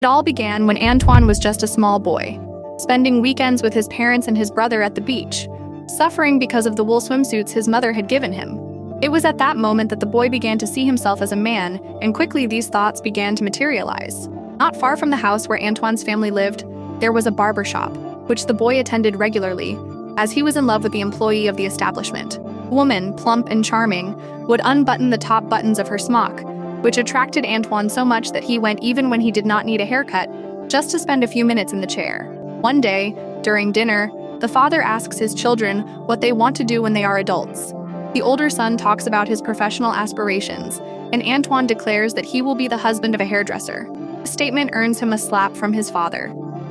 It all began when Antoine was just a small boy, spending weekends with his parents and his brother at the beach, suffering because of the wool swimsuits his mother had given him. It was at that moment that the boy began to see himself as a man, and quickly these thoughts began to materialize. Not far from the house where Antoine's family lived, there was a barbershop, which the boy attended regularly, as he was in love with the employee of the establishment. A woman, plump and charming, would unbutton the top buttons of her smock, which attracted Antoine so much that he went even when he did not need a haircut, just to spend a few minutes in the chair. One day, during dinner, the father asks his children what they want to do when they are adults. The older son talks about his professional aspirations, and Antoine declares that he will be the husband of a hairdresser. The statement earns him a slap from his father,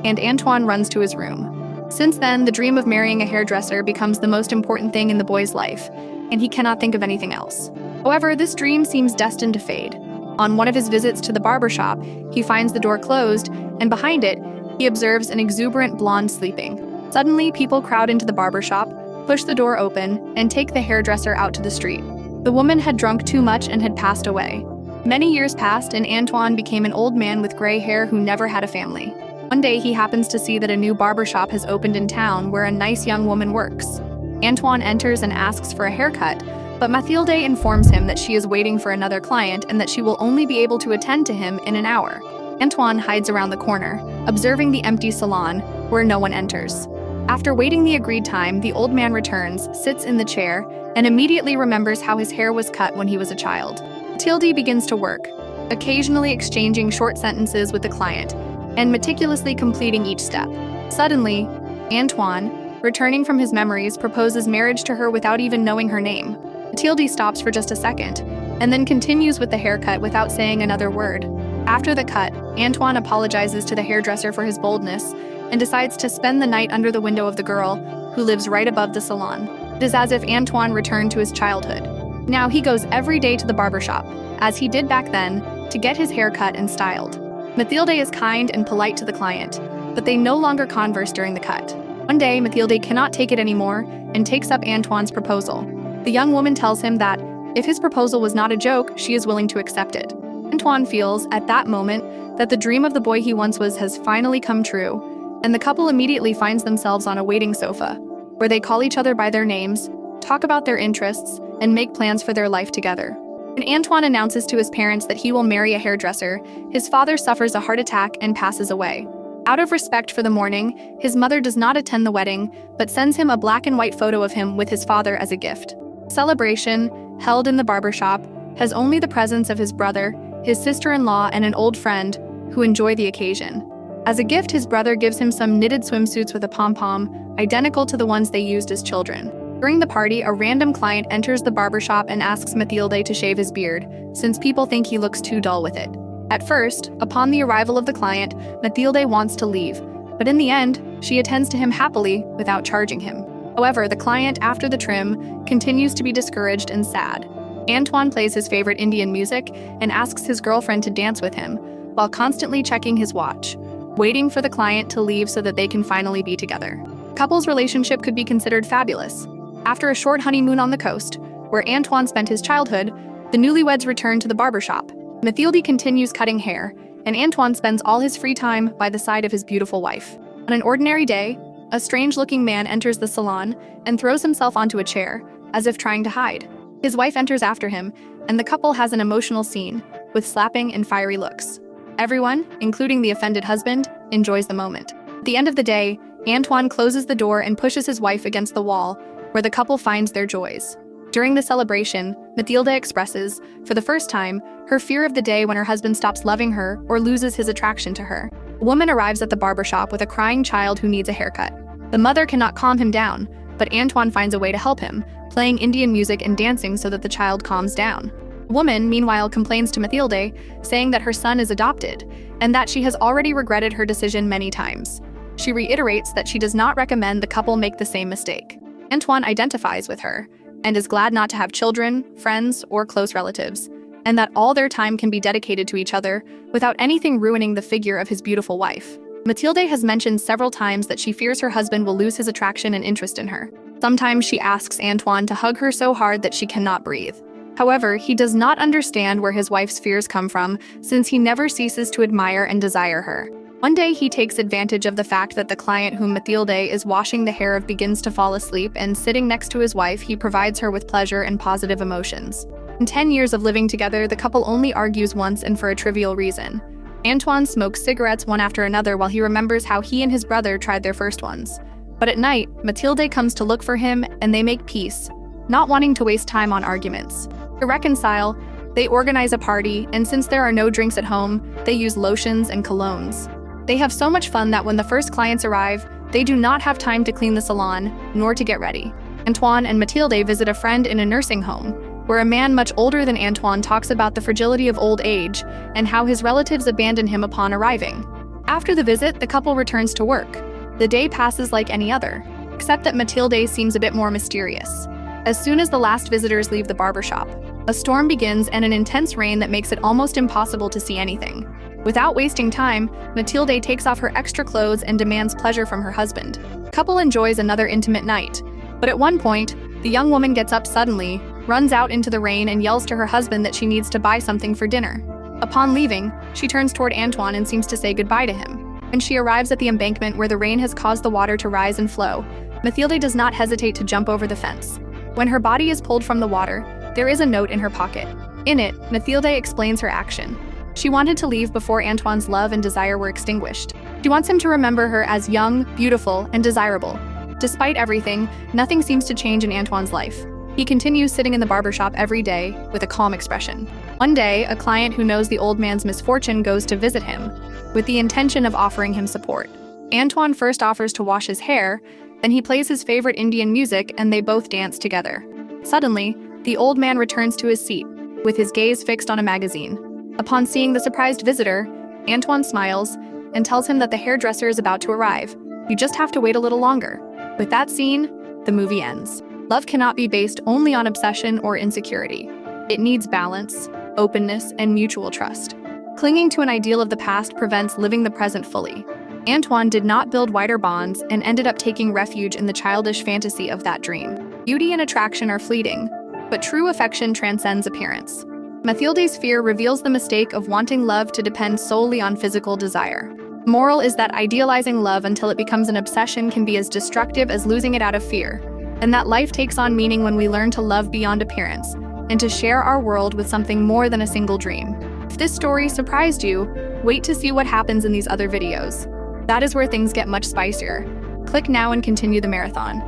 and Antoine runs to his room. Since then, the dream of marrying a hairdresser becomes the most important thing in the boy's life, and he cannot think of anything else. However, this dream seems destined to fade. On one of his visits to the barbershop, he finds the door closed, and behind it, he observes an exuberant blonde sleeping. Suddenly, people crowd into the barbershop, push the door open, and take the hairdresser out to the street. The woman had drunk too much and had passed away. Many years passed, and Antoine became an old man with gray hair who never had a family. One day, he happens to see that a new barbershop has opened in town where a nice young woman works. Antoine enters and asks for a haircut, but Mathilde informs him that she is waiting for another client and that she will only be able to attend to him in an hour. Antoine hides around the corner, observing the empty salon, where no one enters. After waiting the agreed time, the old man returns, sits in the chair, and immediately remembers how his hair was cut when he was a child. Mathilde begins to work, occasionally exchanging short sentences with the client, and meticulously completing each step. Suddenly, Antoine, returning from his memories, proposes marriage to her without even knowing her name. Mathilde stops for just a second, and then continues with the haircut without saying another word. After the cut, Antoine apologizes to the hairdresser for his boldness, and decides to spend the night under the window of the girl, who lives right above the salon. It is as if Antoine returned to his childhood. Now he goes every day to the barbershop, as he did back then, to get his hair cut and styled. Mathilde is kind and polite to the client, but they no longer converse during the cut. One day, Mathilde cannot take it anymore and takes up Antoine's proposal. The young woman tells him that, if his proposal was not a joke, she is willing to accept it. Antoine feels, at that moment, that the dream of the boy he once was has finally come true, and the couple immediately finds themselves on a waiting sofa, where they call each other by their names, talk about their interests, and make plans for their life together. When Antoine announces to his parents that he will marry a hairdresser, his father suffers a heart attack and passes away. Out of respect for the mourning, his mother does not attend the wedding, but sends him a black and white photo of him with his father as a gift. The celebration, held in the barbershop, has only the presence of his brother, his sister-in-law, and an old friend, who enjoy the occasion. As a gift, his brother gives him some knitted swimsuits with a pom-pom, identical to the ones they used as children. During the party, a random client enters the barbershop and asks Mathilde to shave his beard, since people think he looks too dull with it. At first, upon the arrival of the client, Mathilde wants to leave, but in the end, she attends to him happily without charging him. However, the client, after the trim, continues to be discouraged and sad. Antoine plays his favorite Indian music and asks his girlfriend to dance with him, while constantly checking his watch, waiting for the client to leave so that they can finally be together. The couple's relationship could be considered fabulous. After a short honeymoon on the coast, where Antoine spent his childhood, the newlyweds return to the barbershop. Mathilde continues cutting hair, and Antoine spends all his free time by the side of his beautiful wife. On an ordinary day, a strange-looking man enters the salon and throws himself onto a chair, as if trying to hide. His wife enters after him, and the couple has an emotional scene, with slapping and fiery looks. Everyone, including the offended husband, enjoys the moment. At the end of the day, Antoine closes the door and pushes his wife against the wall, where the couple finds their joys. During the celebration, Mathilde expresses, for the first time, her fear of the day when her husband stops loving her or loses his attraction to her. A woman arrives at the barbershop with a crying child who needs a haircut. The mother cannot calm him down, but Antoine finds a way to help him, playing Indian music and dancing so that the child calms down. The woman, meanwhile, complains to Mathilde, saying that her son is adopted, and that she has already regretted her decision many times. She reiterates that she does not recommend the couple make the same mistake. Antoine identifies with her, and is glad not to have children, friends, or close relatives, and that all their time can be dedicated to each other without anything ruining the figure of his beautiful wife. Mathilde has mentioned several times that she fears her husband will lose his attraction and interest in her. Sometimes she asks Antoine to hug her so hard that she cannot breathe. However, he does not understand where his wife's fears come from, since he never ceases to admire and desire her. One day, he takes advantage of the fact that the client whom Mathilde is washing the hair of begins to fall asleep, and sitting next to his wife, he provides her with pleasure and positive emotions. In 10 years of living together, the couple only argues once, and for a trivial reason. Antoine smokes cigarettes one after another while he remembers how he and his brother tried their first ones. But at night, Mathilde comes to look for him, and they make peace, not wanting to waste time on arguments. To reconcile, they organize a party, and since there are no drinks at home, they use lotions and colognes. They have so much fun that when the first clients arrive, they do not have time to clean the salon, nor to get ready. Antoine and Mathilde visit a friend in a nursing home, where a man much older than Antoine talks about the fragility of old age and how his relatives abandon him upon arriving. After the visit, the couple returns to work. The day passes like any other, except that Mathilde seems a bit more mysterious. As soon as the last visitors leave the barbershop, a storm begins and an intense rain that makes it almost impossible to see anything. Without wasting time, Mathilde takes off her extra clothes and demands pleasure from her husband. The couple enjoys another intimate night, but at one point, the young woman gets up suddenly, runs out into the rain, and yells to her husband that she needs to buy something for dinner. Upon leaving, she turns toward Antoine and seems to say goodbye to him. When she arrives at the embankment where the rain has caused the water to rise and flow, Mathilde does not hesitate to jump over the fence. When her body is pulled from the water, there is a note in her pocket. In it, Mathilde explains her action. She wanted to leave before Antoine's love and desire were extinguished. She wants him to remember her as young, beautiful, and desirable. Despite everything, nothing seems to change in Antoine's life. He continues sitting in the barbershop every day with a calm expression. One day, a client who knows the old man's misfortune goes to visit him, with the intention of offering him support. Antoine first offers to wash his hair, then he plays his favorite Indian music and they both dance together. Suddenly, the old man returns to his seat, with his gaze fixed on a magazine. Upon seeing the surprised visitor, Antoine smiles and tells him that the hairdresser is about to arrive. You just have to wait a little longer. With that scene, the movie ends. Love cannot be based only on obsession or insecurity. It needs balance, openness, and mutual trust. Clinging to an ideal of the past prevents living the present fully. Antoine did not build wider bonds and ended up taking refuge in the childish fantasy of that dream. Beauty and attraction are fleeting, but true affection transcends appearance. Mathilde's fear reveals the mistake of wanting love to depend solely on physical desire. The moral is that idealizing love until it becomes an obsession can be as destructive as losing it out of fear, and that life takes on meaning when we learn to love beyond appearance and to share our world with something more than a single dream. If this story surprised you, wait to see what happens in these other videos. That is where things get much spicier. Click now and continue the marathon.